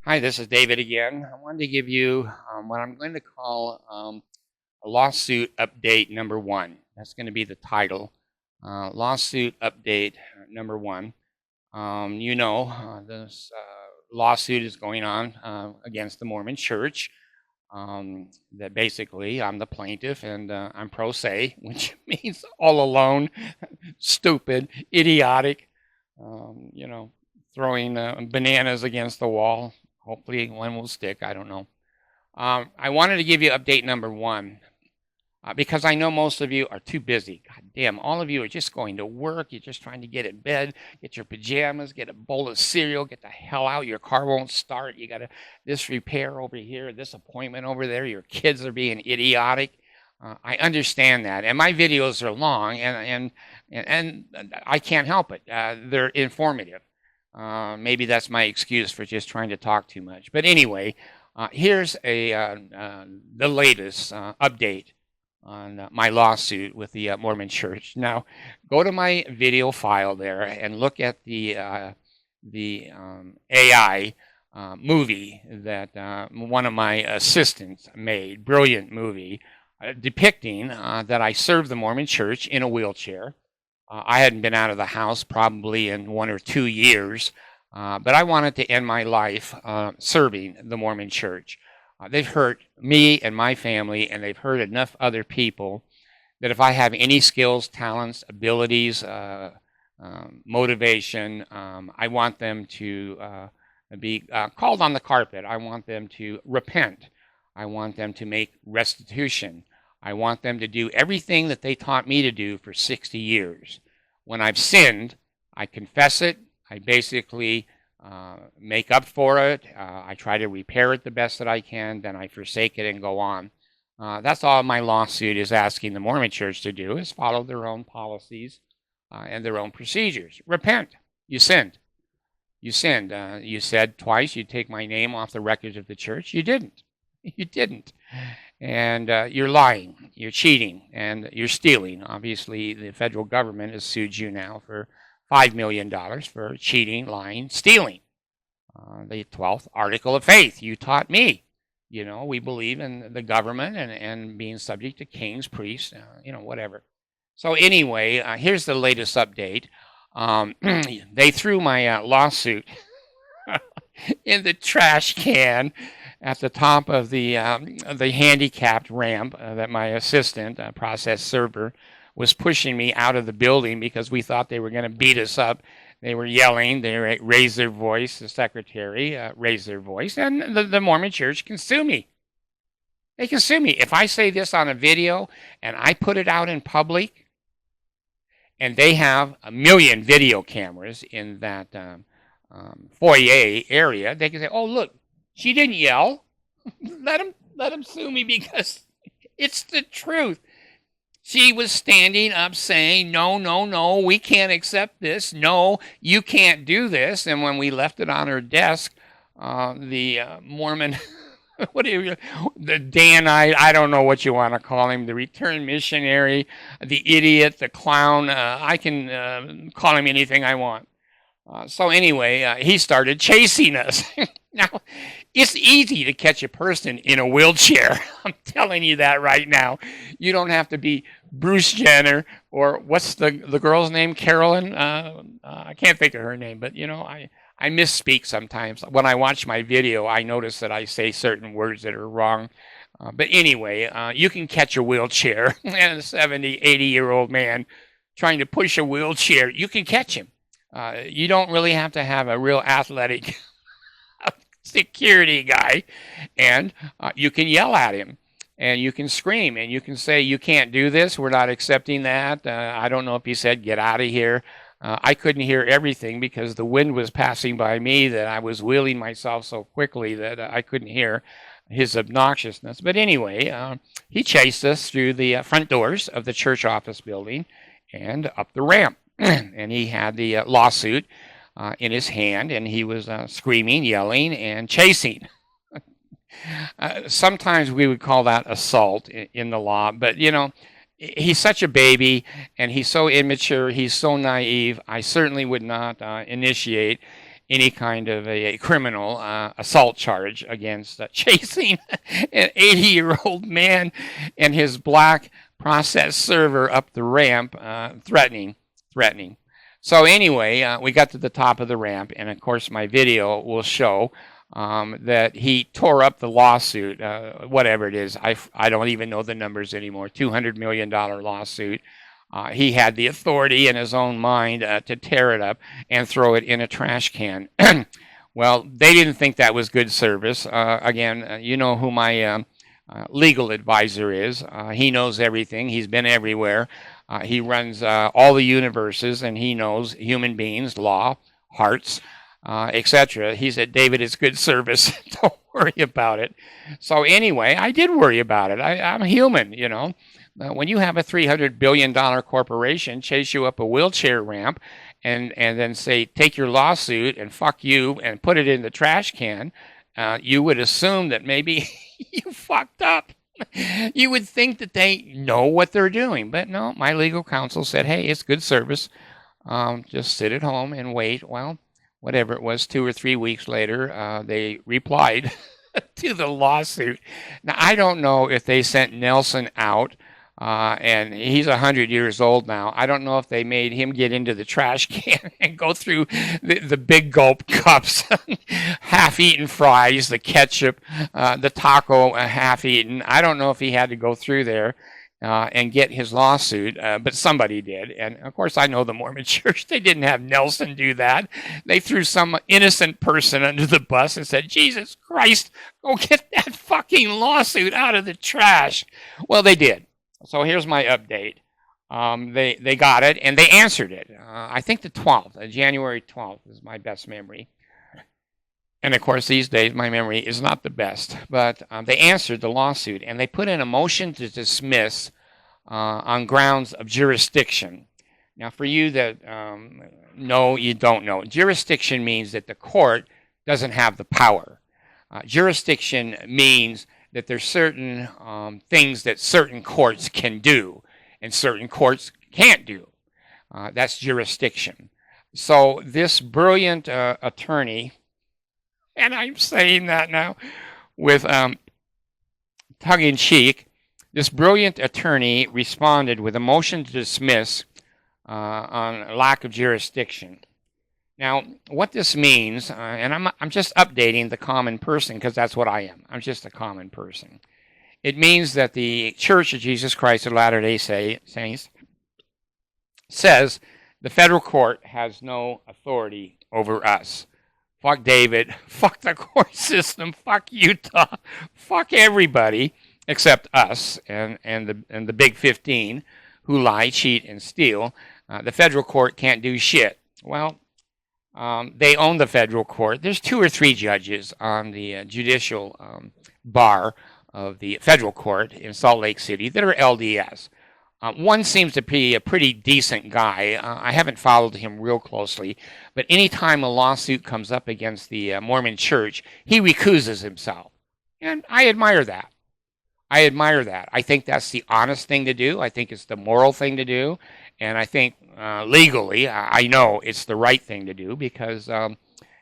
Hi, this is David again. I wanted to give you what I'm going to call a lawsuit update number one. That's going to be the title. Lawsuit update number one. This lawsuit is going on against the Mormon Church. That basically I'm the plaintiff and I'm pro se, which means all alone, stupid, idiotic, throwing bananas against the wall. Hopefully one will stick. I don't know. I wanted to give you update number one because I know most of you are too busy. God damn, all of you are just going to work. You're just trying to get in bed, get your pajamas, get a bowl of cereal, get the hell out. Your car won't start. You got this repair over here, this appointment over there. Your kids are being idiotic. I understand that, and my videos are long, and I can't help it. They're informative. Maybe that's my excuse for just trying to talk too much. But anyway, here's the latest update on my lawsuit with the Mormon Church. Now, go to my video file there and look at the AI movie that one of my assistants made. Brilliant movie depicting that I served the Mormon Church in a wheelchair. I hadn't been out of the house probably in 1 or 2 years, but I wanted to end my life serving the Mormon Church. They've hurt me and my family, and they've hurt enough other people that if I have any skills, talents, abilities, motivation, I want them to be called on the carpet. I want them to repent. I want them to make restitution. I want them to do everything that they taught me to do for 60 years. When I've sinned, I confess it. I basically make up for it. I try to repair it the best that I can. Then I forsake it and go on. That's all my lawsuit is asking the Mormon Church to do, is follow their own policies and their own procedures. Repent. You sinned. You sinned. You said twice you'd take my name off the records of the church. You didn't. You didn't. And you're lying, you're cheating, and you're stealing. Obviously, the federal government has sued you now for $5 million for cheating, lying, stealing. The 12th article of faith, you taught me. We believe in the government and being subject to kings, priests, whatever. So anyway, here's the latest update. They threw my lawsuit in the trash can at the top of the handicapped ramp that my assistant, process server, was pushing me out of the building because we thought they were going to beat us up. They were yelling. They raised their voice. The secretary raised their voice. And the Mormon Church can sue me. They can sue me. If I say this on a video and I put it out in public, and they have 1 million video cameras in that foyer area, they can say, oh, look, she didn't yell. Let him sue me because it's the truth. She was standing up saying, no, no, no, we can't accept this. No, you can't do this. And when we left it on her desk, the Mormon, the Danite, I don't know what you want to call him, the returned missionary, the idiot, the clown, I can call him anything I want. So anyway, he started chasing us. Now, it's easy to catch a person in a wheelchair. I'm telling you that right now. You don't have to be Bruce Jenner or what's the girl's name? Carolyn? I can't think of her name, but I misspeak sometimes. When I watch my video, I notice that I say certain words that are wrong. But anyway, you can catch a wheelchair and a 70, 80-year-old man trying to push a wheelchair. You can catch him. You don't really have to have a real athletic security guy, and you can yell at him, and you can scream, and you can say, you can't do this, we're not accepting that. I don't know if he said, get out of here. I couldn't hear everything because the wind was passing by me, that I was wheeling myself so quickly that I couldn't hear his obnoxiousness. But anyway, he chased us through the front doors of the church office building and up the ramp. And he had the lawsuit in his hand, and he was screaming, yelling, and chasing. Sometimes we would call that assault in the law, but he's such a baby, and he's so immature, he's so naive. I certainly would not initiate any kind of a criminal assault charge against chasing an 80-year-old man and his black process server up the ramp, threatening. So anyway, we got to the top of the ramp, and of course my video will show that he tore up the lawsuit, whatever it is. I don't even know the numbers anymore. $200 million lawsuit. He had the authority in his own mind to tear it up and throw it in a trash can. Well, they didn't think that was good service. Again, you know who my legal advisor is. He knows everything. He's been everywhere. He runs all the universes, and he knows human beings, law, hearts, etc. He said, David, it's good service. Don't worry about it. So anyway, I did worry about it. I'm human, you know. When you have a $300 billion corporation chase you up a wheelchair ramp and then say, take your lawsuit and fuck you and put it in the trash can, you would assume that maybe you fucked up. You would think that they know what they're doing. But no, my legal counsel said, hey, it's good service. Just sit at home and wait. Well, whatever it was, 2 or 3 weeks later, they replied to the lawsuit. Now, I don't know if they sent Nelson out, and he's 100 years old now. I don't know if they made him get into the trash can and go through the big gulp cups, half-eaten fries, the ketchup, the taco half-eaten. I don't know if he had to go through there and get his lawsuit, but somebody did. And, of course, I know the Mormon Church. They didn't have Nelson do that. They threw some innocent person under the bus and said, Jesus Christ, go get that fucking lawsuit out of the trash. Well, they did. So here's my update. They got it, and they answered it. I think the 12th, January 12th is my best memory. And, of course, these days my memory is not the best. But they answered the lawsuit, and they put in a motion to dismiss on grounds of jurisdiction. Now, for you that know, you don't know, jurisdiction means that the court doesn't have the power. Jurisdiction means that there's certain things that certain courts can do and certain courts can't do. That's jurisdiction. So this brilliant attorney, and I'm saying that now with tongue-in-cheek, this brilliant attorney responded with a motion to dismiss on lack of jurisdiction. Now, what this means, and I'm just updating the common person because that's what I am. I'm just a common person. It means that the Church of Jesus Christ of Latter-day Saints says the federal court has no authority over us. Fuck David. Fuck the court system. Fuck Utah. Fuck everybody except us and the big 15 who lie, cheat, and steal. The federal court can't do shit. Well, they own the federal court. There's 2 or 3 judges on the judicial bar of the federal court in Salt Lake City that are LDS. One seems to be a pretty decent guy. I haven't followed him real closely, but anytime a lawsuit comes up against the Mormon Church, he recuses himself. And I admire that. I think that's the honest thing to do. I think it's the moral thing to do. And I think legally, I know it's the right thing to do because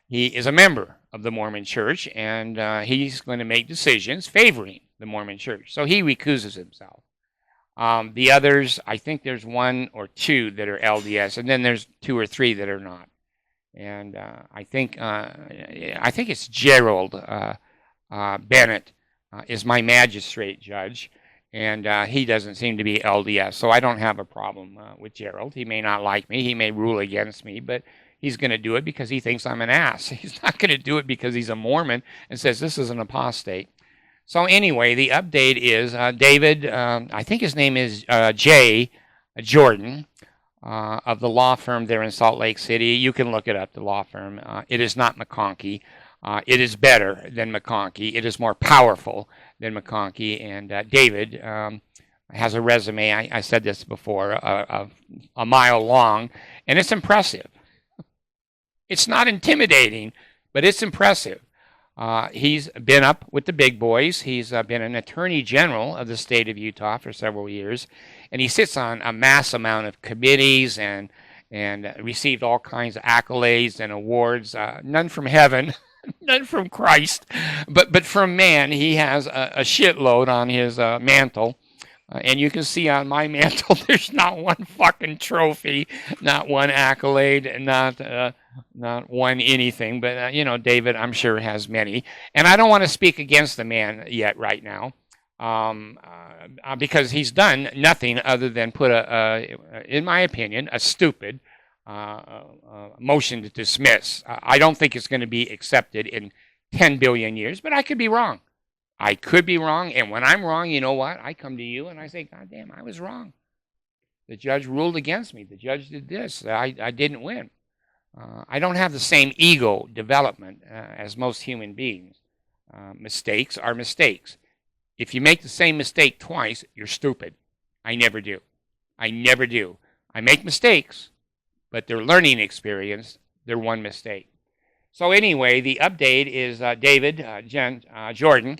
he is a member of the Mormon Church, and he's going to make decisions favoring the Mormon Church. So he recuses himself. The others, I think there's 1 or 2 that are LDS, and then there's 2 or 3 that are not. And I think it's Gerald Bennett is my magistrate judge. And he doesn't seem to be LDS, so I don't have a problem with Gerald. He may not like me. He may rule against me, but he's going to do it because he thinks I'm an ass. He's not going to do it because he's a Mormon and says this is an apostate. So anyway, the update is David, I think his name is Jay Jordan, of the law firm there in Salt Lake City. You can look it up, the law firm. It is not McConkie. It is better than McConkie. It is more powerful than McConkie. And David has a resume, I said this before, a mile long, and it's impressive. It's not intimidating, but it's impressive. He's been up with the big boys. He's been an attorney general of the state of Utah for several years, and he sits on a mass amount of committees and and received all kinds of accolades and awards, none from heaven, none from Christ, but from man. He has a shitload on his mantle. And you can see on my mantle, there's not one fucking trophy, not one accolade, not one anything. But David, I'm sure, has many. And I don't want to speak against the man yet, right now, because he's done nothing other than put in my opinion, a stupid motion to dismiss. I don't think it's going to be accepted in 10 billion years, but I could be wrong. I could be wrong, and when I'm wrong, you know what? I come to you and I say, God damn, I was wrong. The judge ruled against me. The judge did this. I didn't win. I don't have the same ego development as most human beings. Mistakes are mistakes. If you make the same mistake twice, you're stupid. I never do. I never do. I make mistakes, but they're learning experience. They're one mistake. So anyway, the update is David Jordan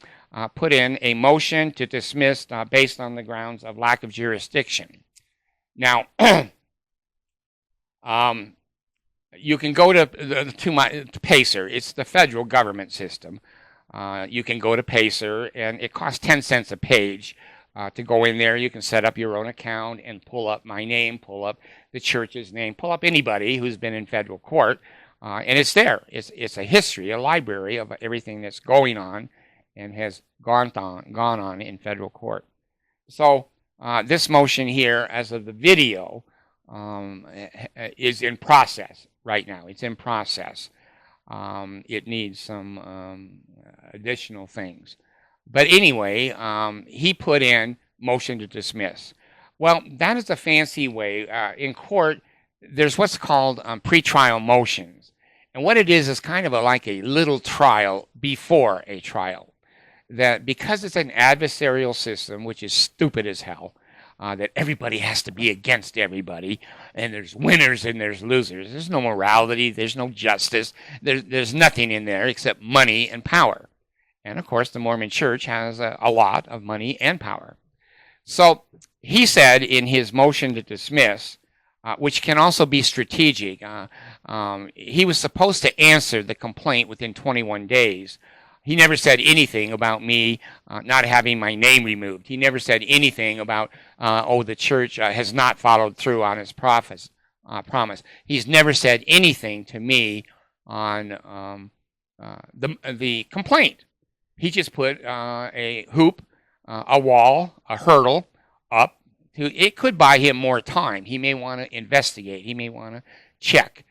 put in a motion to dismiss based on the grounds of lack of jurisdiction. Now, you can go to Pacer. It's the federal government system. You can go to Pacer, and it costs 10 cents a page to go in there. You can set up your own account and pull up my name, pull up the church's name, pull up anybody who's been in federal court, and it's there. It's a history, a library of everything that's going on and has gone on in federal court. So this motion here, as of the video, is in process right now. It's in process. It needs some additional things. But anyway, he put in motion to dismiss. Well, that is a fancy way. In court, there's what's called pretrial motions. And what it is kind of like a little trial before a trial. That because it's an adversarial system, which is stupid as hell, that everybody has to be against everybody, and there's winners and there's losers. There's no morality, there's no justice, there's nothing in there except money and power. And of course, the Mormon Church has a lot of money and power. So he said in his motion to dismiss, which can also be strategic, he was supposed to answer the complaint within 21 days. He never said anything about me not having my name removed. He never said anything about, the church has not followed through on its promise. He's never said anything to me on the complaint. He just put a hoop, a wall, a hurdle up. It could buy him more time. He may want to investigate. He may want to check.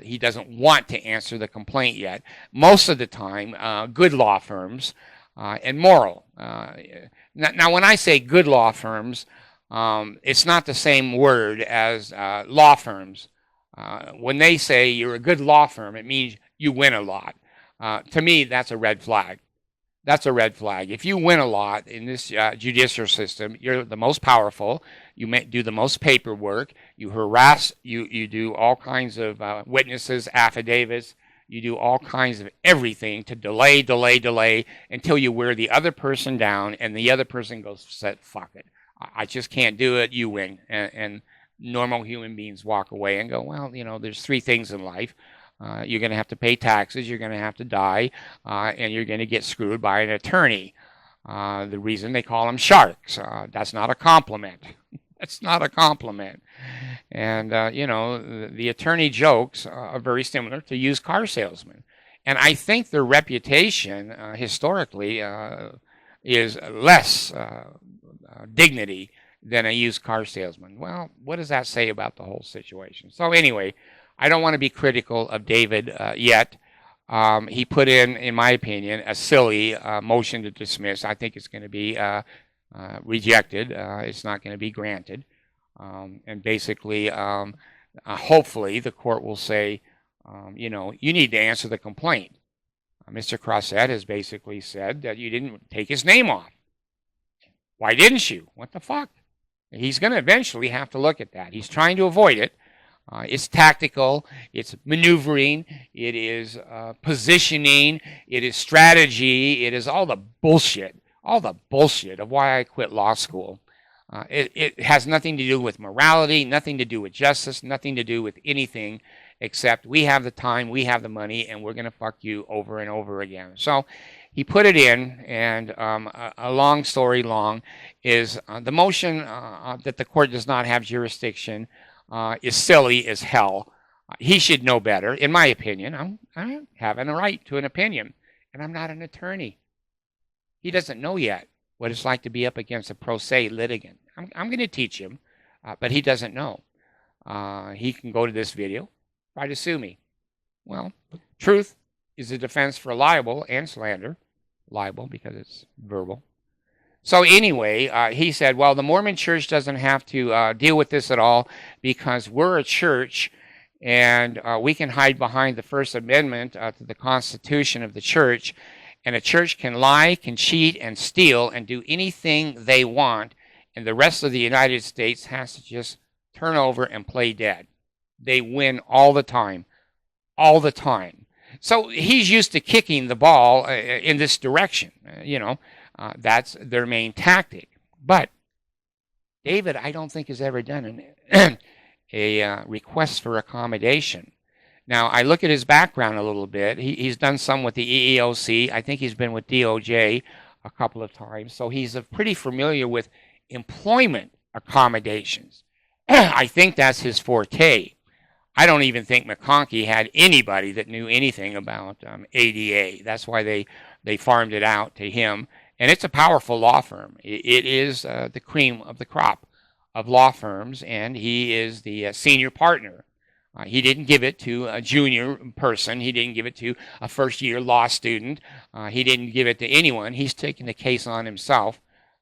He doesn't want to answer the complaint yet. Most of the time, good law firms and moral. Now, when I say good law firms, it's not the same word as law firms. When they say you're a good law firm, it means you win a lot. To me, that's a red flag. That's a red flag. If you win a lot in this judicial system, you're the most powerful. You may do the most paperwork. You harass. You do all kinds of witnesses, affidavits. You do all kinds of everything to delay until you wear the other person down, and the other person goes, "Fuck it. I just can't do it." You win, and normal human beings walk away and go, "Well, there's three things in life. You're going to have to pay taxes, you're going to have to die, and you're going to get screwed by an attorney." The reason they call them sharks. That's not a compliment. That's not a compliment. And, the attorney jokes are very similar to used car salesmen. And I think their reputation historically is less dignity than a used car salesman. Well, what does that say about the whole situation? So anyway, I don't want to be critical of David yet. He put in my opinion, a silly motion to dismiss. I think it's going to be rejected. It's not going to be granted. And basically, hopefully, the court will say, you need to answer the complaint. Mr. Crossett has basically said that you didn't take his name off. Why didn't you? What the fuck? He's going to eventually have to look at that. He's trying to avoid it. It's tactical, it's maneuvering, it is positioning, it is strategy, it is all the bullshit of why I quit law school. It has nothing to do with morality, nothing to do with justice, nothing to do with anything except we have the time, we have the money, and we're going to fuck you over and over again. So he put it in, and a long story long is the motion that the court does not have jurisdiction is silly as hell. He should know better, in my opinion. I'm having a right to an opinion, and I'm not an attorney. He doesn't know yet what it's like to be up against a pro se litigant. I'm going to teach him, but he doesn't know. He can go to this video, try to sue me. Well, truth is a defense for libel and slander. Libel because it's verbal. So anyway, he said, well, the Mormon church doesn't have to deal with this at all because we're a church and we can hide behind the First Amendment to the Constitution of the church. And a church can lie, can cheat, and steal, and do anything they want, and the rest of the United States has to just turn over and play dead. They win all the time. All the time. So he's used to kicking the ball in this direction. That's their main tactic. But David, I don't think, has ever done a request for accommodation. Now, I look at his background a little bit. He's done some with the EEOC. I think he's been with DOJ a couple of times. So he's pretty familiar with employment accommodations. I think that's his forte. I don't even think McConkie had anybody that knew anything about ADA. That's why they farmed it out to him. And it's a powerful law firm. It is the cream of the crop of law firms, and he is the senior partner. He didn't give it to a junior person. He didn't give it to a first-year law student. He didn't give it to anyone. He's taken the case on himself.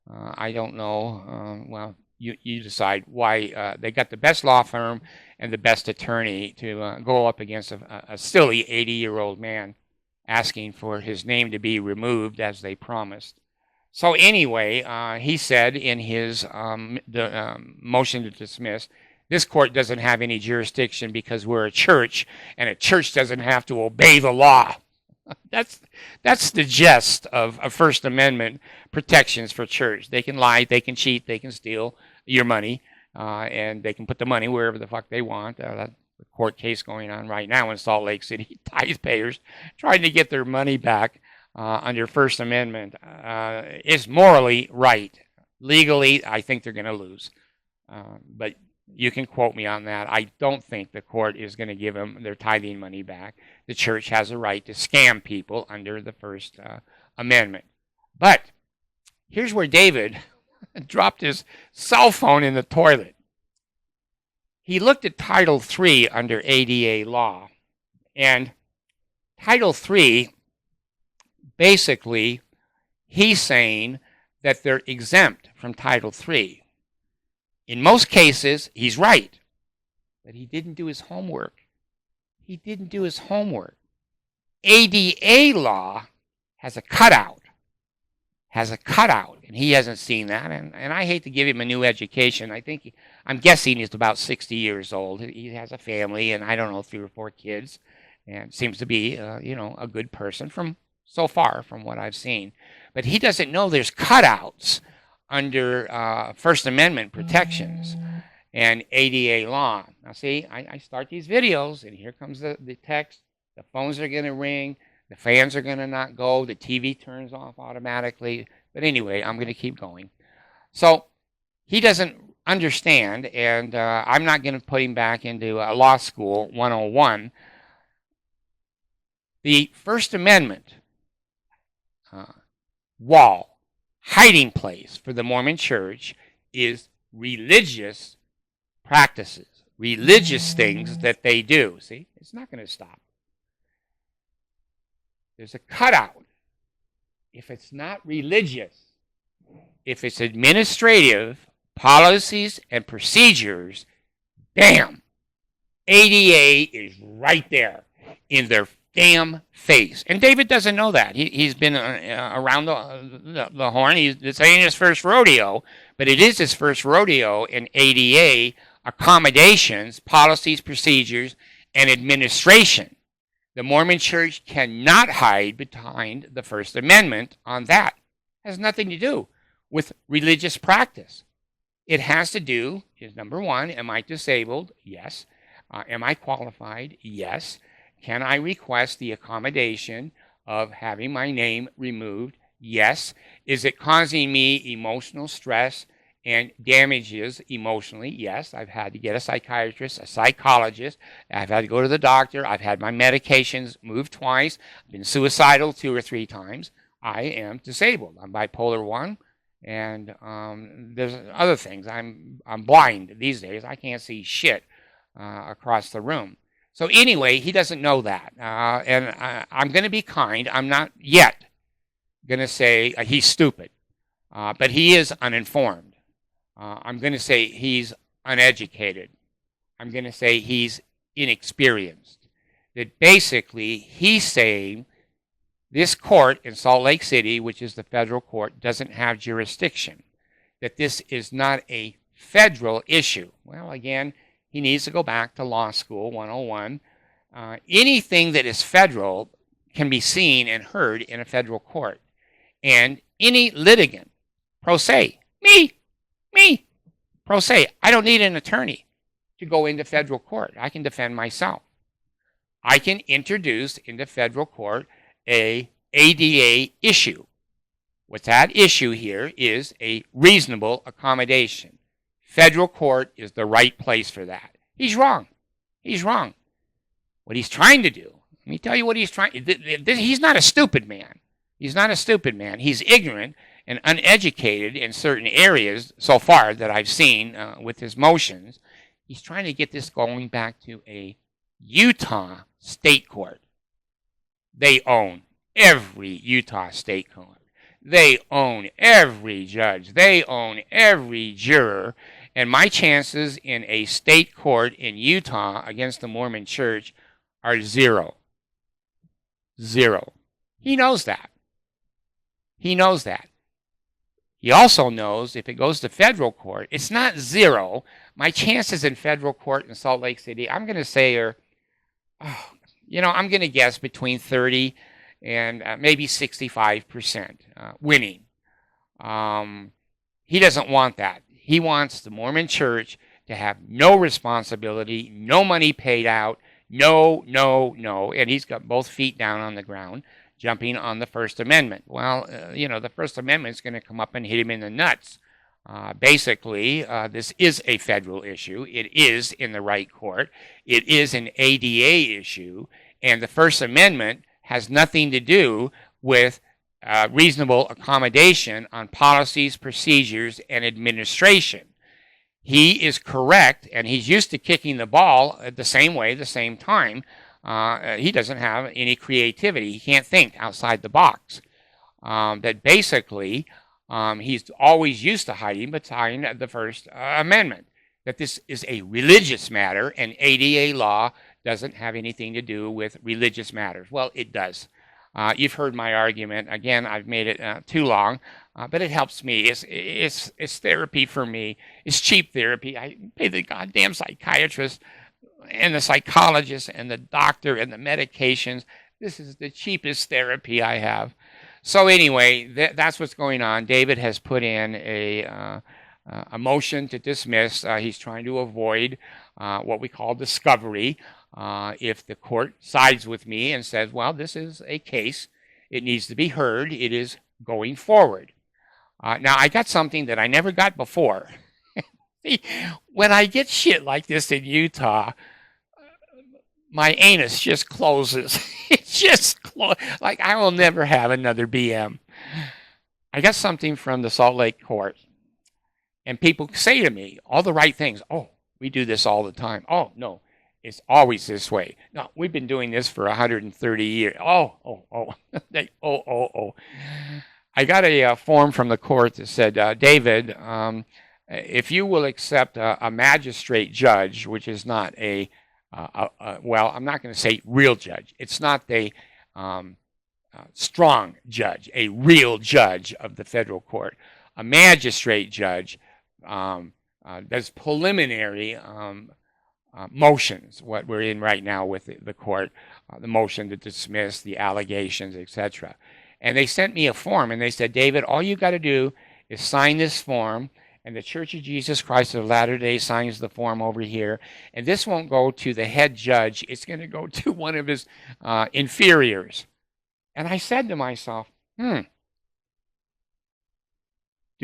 I don't know. Well, you decide why they got the best law firm and the best attorney to go up against a silly 80-year-old man asking for his name to be removed as they promised. So anyway, he said in his motion to dismiss, this court doesn't have any jurisdiction because we're a church, and a church doesn't have to obey the law. That's the gist of First Amendment protections for church. They can lie, they can cheat, they can steal your money, and they can put the money wherever the fuck they want. That's a court case going on right now in Salt Lake City. Tithe payers trying to get their money back under First Amendment is morally right. Legally, I think they're going to lose. But you can quote me on that. I don't think the court is going to give them their tithing money back. The church has a right to scam people under the First Amendment. But here's where David dropped his cell phone in the toilet. He looked at Title III under ADA law. And Title III, basically, he's saying that they're exempt from Title III. In most cases, he's right, but he didn't do his homework. He didn't do his homework. ADA law has a cutout, and he hasn't seen that, and I hate to give him a new education. I'm guessing he's about 60 years old. He has a family, and I don't know, 3 or 4 kids, and seems to be, a good person from so far from what I've seen. But he doesn't know there's cutouts under First Amendment protections and ADA law. Now see, I start these videos, and here comes the text. The phones are going to ring. The fans are going to not go. The TV turns off automatically. But anyway, I'm going to keep going. So he doesn't understand, and I'm not going to put him back into law school 101. The First Amendment wall, hiding place for the Mormon church is religious practices, religious things that they do. See, it's not going to stop. There's a cutout. If it's not religious, if it's administrative policies and procedures, bam, ADA is right there in their damn face. And David doesn't know that. He's been around the horn. This ain't his first rodeo, but it is his first rodeo in ADA accommodations, policies, procedures, and administration. The Mormon church cannot hide behind the First Amendment on that. It has nothing to do with religious practice. It has to do, is number one, am I disabled? Yes. Am I qualified? Yes. Can I request the accommodation of having my name removed? Yes. Is it causing me emotional stress and damages emotionally? Yes. I've had to get a psychiatrist, a psychologist. I've had to go to the doctor. I've had my medications moved twice. I've been suicidal 2 or 3 times. I am disabled. I'm bipolar 1. And there's other things. I'm blind these days. I can't see shit across the room. So anyway, he doesn't know that. And I'm going to be kind. I'm not yet going to say he's stupid. But he is uninformed. I'm going to say he's uneducated. I'm going to say he's inexperienced. That basically he's saying this court in Salt Lake City, which is the federal court, doesn't have jurisdiction. That this is not a federal issue. Well, again, he needs to go back to law school 101. Anything that is federal can be seen and heard in a federal court. And any litigant, pro se, me, pro se, I don't need an attorney to go into federal court. I can defend myself. I can introduce into federal court a ADA issue. What that issue here is a reasonable accommodation. Federal court is the right place for that. He's wrong. He's wrong. What he's trying to do, let me tell you what he's trying. He's not a stupid man. He's not a stupid man. He's ignorant and uneducated in certain areas so far that I've seen with his motions. He's trying to get this going back to a Utah state court. They own every Utah state court. They own every judge. They own every juror. And my chances in a state court in Utah against the Mormon church are 0. 0. He knows that. He knows that. He also knows if it goes to federal court, it's not 0. My chances in federal court in Salt Lake City, I'm going to say are, I'm going to guess between 30 and maybe 65% winning. He doesn't want that. He wants the Mormon church to have no responsibility, no money paid out, no. And he's got both feet down on the ground, jumping on the First Amendment. Well, the First Amendment is going to come up and hit him in the nuts. Basically, this is a federal issue. It is in the right court. It is an ADA issue. And the First Amendment has nothing to do with reasonable accommodation on policies, procedures, and administration. He is correct, and he's used to kicking the ball the same way, the same time. He doesn't have any creativity. He can't think outside the box. That basically, he's always used to hiding behind the First Amendment. That this is a religious matter, and ADA law doesn't have anything to do with religious matters. Well, it does. You've heard my argument. Again, I've made it too long, but it helps me. It's therapy for me. It's cheap therapy. I pay the goddamn psychiatrist and the psychologist and the doctor and the medications. This is the cheapest therapy I have. So anyway, that's what's going on. David has put in a motion to dismiss. He's trying to avoid what we call discovery. If the court sides with me and says, well, this is a case, it needs to be heard, it is going forward. Now, I got something that I never got before. See, when I get shit like this in Utah, my anus just closes. It just closes. Like, I will never have another BM. I got something from the Salt Lake court. And people say to me all the right things. Oh, we do this all the time. Oh, no. It's always this way. No, we've been doing this for 130 years. Oh. I got a form from the court that said, David, if you will accept a magistrate judge, which is not well, I'm not going to say real judge. It's not the strong judge, a real judge of the federal court. A magistrate judge does preliminary motions, what we're in right now with the court, the motion to dismiss, the allegations, etc. And they sent me a form, and they said, David, all you got to do is sign this form, and the Church of Jesus Christ of Latter-day signs the form over here. And this won't go to the head judge. It's going to go to one of his inferiors. And I said to myself, do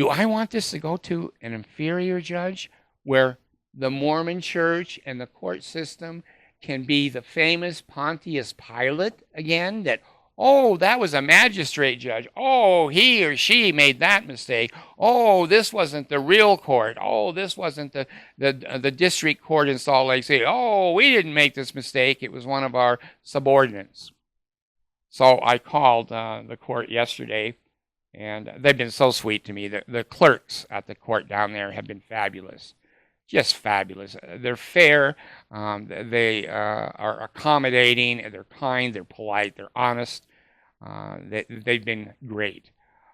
I want this to go to an inferior judge where the Mormon church and the court system can be the famous Pontius Pilate again? That, oh, that was a magistrate judge. Oh, he or she made that mistake. Oh, this wasn't the real court. Oh, this wasn't the district court in Salt Lake City. Oh, we didn't make this mistake. It was one of our subordinates. So I called the court yesterday, and they've been so sweet to me. The clerks at the court down there have been fabulous. Just fabulous. They're fair. They are accommodating. They're kind. They're polite. They're honest. They've been great.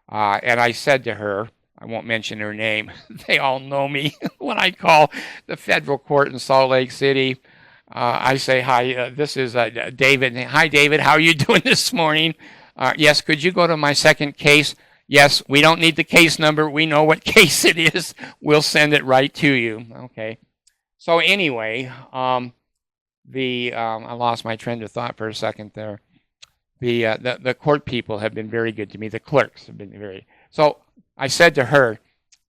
And I said to her, I won't mention her name. They all know me. When I call the federal court in Salt Lake City, I say, hi, this is David. Hi, David. How are you doing this morning? Yes, could you go to my second case? Yes, we don't need the case number. We know what case it is. We'll send it right to you. Okay. So anyway, I lost my train of thought for a second there. The court people have been very good to me. The clerks have been very. So I said to her,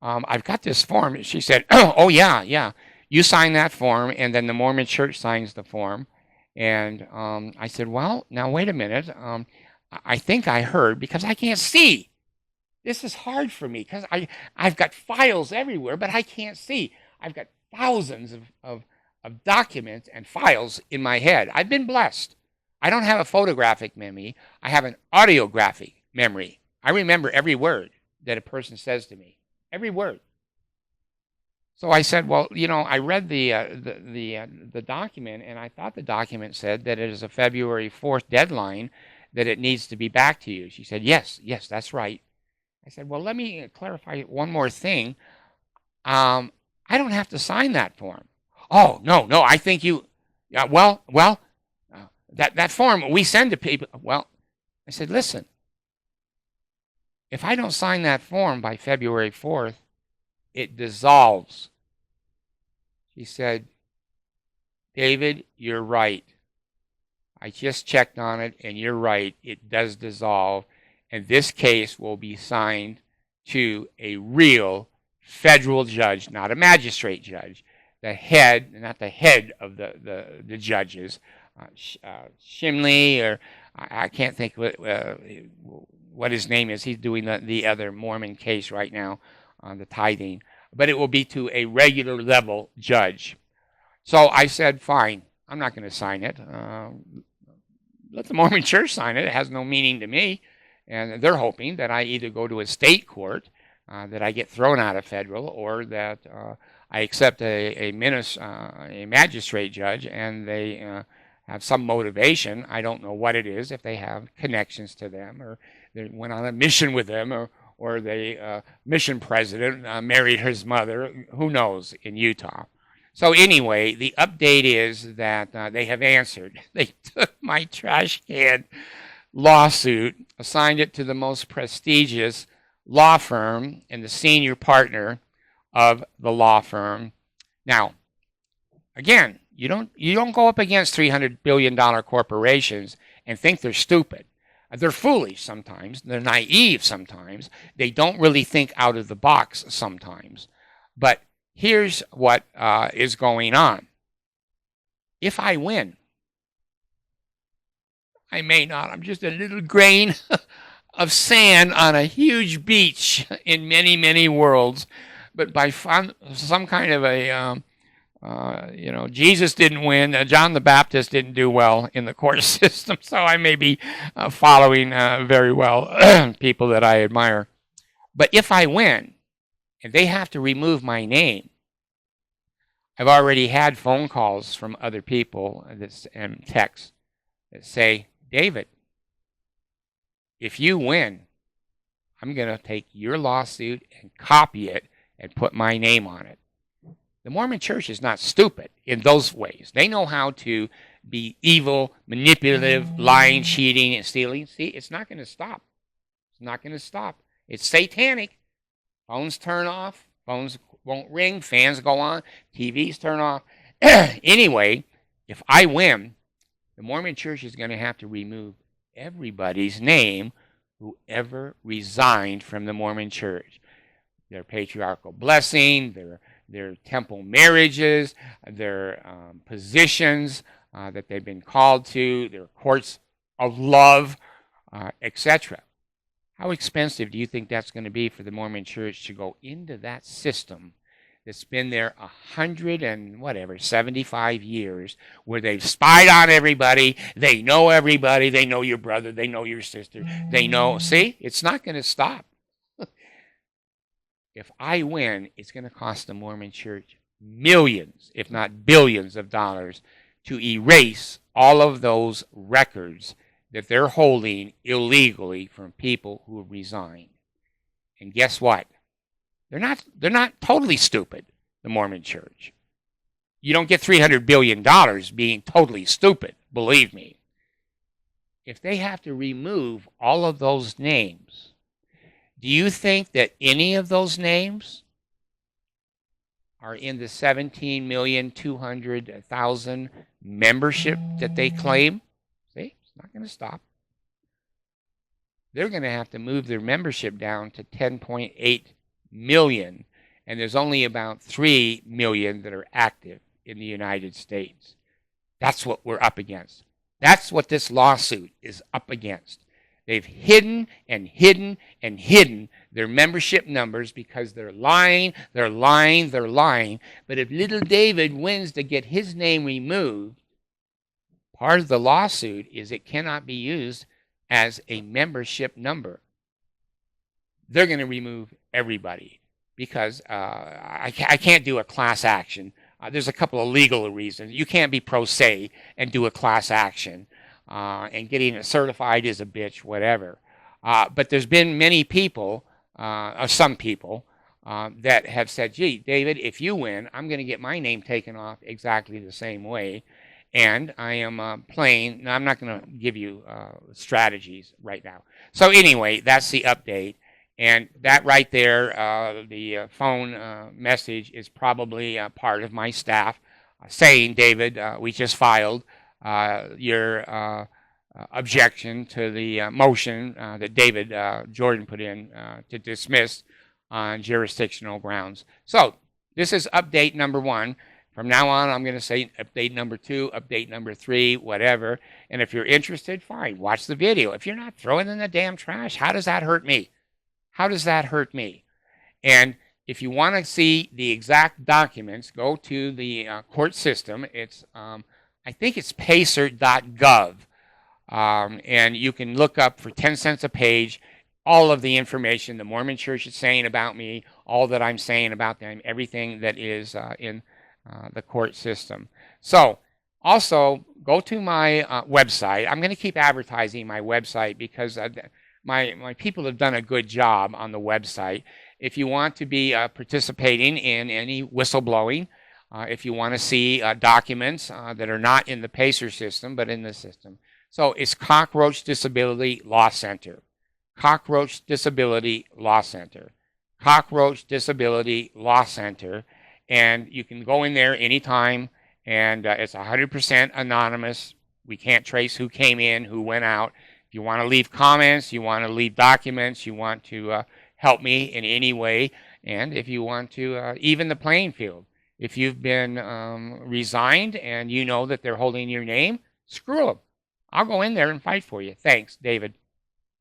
I've got this form. She said, oh yeah. You sign that form, and then the Mormon church signs the form. And I said, well, now wait a minute. I think I heard, because I can't see. This is hard for me because I've got files everywhere, but I can't see. I've got thousands of documents and files in my head. I've been blessed. I don't have a photographic memory. I have an audiographic memory. I remember every word that a person says to me. Every word. So I said, well, I read the document, and I thought the document said that it is a February 4th deadline, that it needs to be back to you. She said, yes, that's right. I said, well, let me clarify one more thing. I don't have to sign that form. Oh, no, I think you, that form we send to people. Well, I said, listen, if I don't sign that form by February 4th, it dissolves. She said, David, you're right. I just checked on it, and you're right. It does dissolve. And this case will be signed to a real federal judge, not a magistrate judge. The head, not the head of the judges, Shimley, or I can't think what his name is. He's doing the other Mormon case right now on the tithing. But it will be to a regular level judge. So I said, fine, I'm not going to sign it. Let the Mormon church sign it. It has no meaning to me. And they're hoping that I either go to a state court, that I get thrown out of federal, or that I accept a magistrate judge, and they have some motivation. I don't know what it is, if they have connections to them, or they went on a mission with them, or the mission president married his mother, who knows, in Utah. So anyway, the update is that they have answered. They took my trash can lawsuit, assigned it to the most prestigious law firm and the senior partner of the law firm. Now, again, you don't go up against $300 billion corporations and think they're stupid. They're foolish sometimes. They're naive sometimes. They don't really think out of the box sometimes. But here's what is going on. If I win, I may not. I'm just a little grain of sand on a huge beach in many, many worlds. But by some kind of a, Jesus didn't win. John the Baptist didn't do well in the court system. So I may be following very well people that I admire. But if I win, and they have to remove my name, I've already had phone calls from other people and texts that say, David, if you win, I'm going to take your lawsuit and copy it and put my name on it. The Mormon church is not stupid in those ways. They know how to be evil, manipulative, lying, cheating, and stealing. See, it's not going to stop. It's not going to stop. It's satanic. Phones turn off. Phones won't ring, fans go on, TVs turn off. Anyway, if I win, the Mormon Church is going to have to remove everybody's name who ever resigned from the Mormon Church. Their patriarchal blessing, their temple marriages, their positions that they've been called to, their courts of love, etc. How expensive do you think that's going to be for the Mormon Church to go into that system that's been there 175 years, where they've spied on everybody, they know everybody, they know your brother, they know your sister, they know, see, it's not going to stop. If I win, it's going to cost the Mormon Church millions, if not billions of dollars to erase all of those records that they're holding illegally from people who have resigned. And guess what? They're not totally stupid, the Mormon Church. You don't get $300 billion being totally stupid, believe me. If they have to remove all of those names, do you think that any of those names are in the 17,200,000 membership that they claim? See, it's not going to stop. They're going to have to move their membership down to 10.8 million, and there's only about 3 million that are active in the United States. That's what we're up against. That's what this lawsuit is up against. They've hidden and hidden and hidden their membership numbers because they're lying, they're lying, they're lying. But if little David wins to get his name removed, part of the lawsuit is it cannot be used as a membership number. They're going to remove everybody because I can't do a class action. There's a couple of legal reasons. You can't be pro se and do a class action. And getting it certified is a bitch, whatever. But there's been many people, some people, that have said, gee, David, if you win, I'm going to get my name taken off exactly the same way. And I am playing. Now, I'm not going to give you strategies right now. So anyway, that's the update. And that right there, the phone message is probably part of my staff saying, David, we just filed your objection to the motion that David Jordan put in to dismiss on jurisdictional grounds. So this is update number 1. From now on, I'm going to say update number 2, update number 3, whatever. And if you're interested, fine, watch the video. If you're not, throw it in the damn trash. How does that hurt me? How does that hurt me? And if you want to see the exact documents, go to the court system. It's I think it's pacer.gov, and you can look up for 10 cents a page all of the information the Mormon Church is saying about me, all that I'm saying about them, everything that is in the court system. So also go to my website. I'm going to keep advertising my website because my people have done a good job on the website. If you want to be participating in any whistleblowing, if you want to see documents that are not in the PACER system, but in the system. So it's Cockroach Disability Law Center. Cockroach Disability Law Center. Cockroach Disability Law Center. And you can go in there anytime, and it's 100% anonymous. We can't trace who came in, who went out. If you want to leave comments, you want to leave documents, you want to help me in any way, and if you want to even the playing field. If you've been resigned and you know that they're holding your name, screw them. I'll go in there and fight for you. Thanks, David.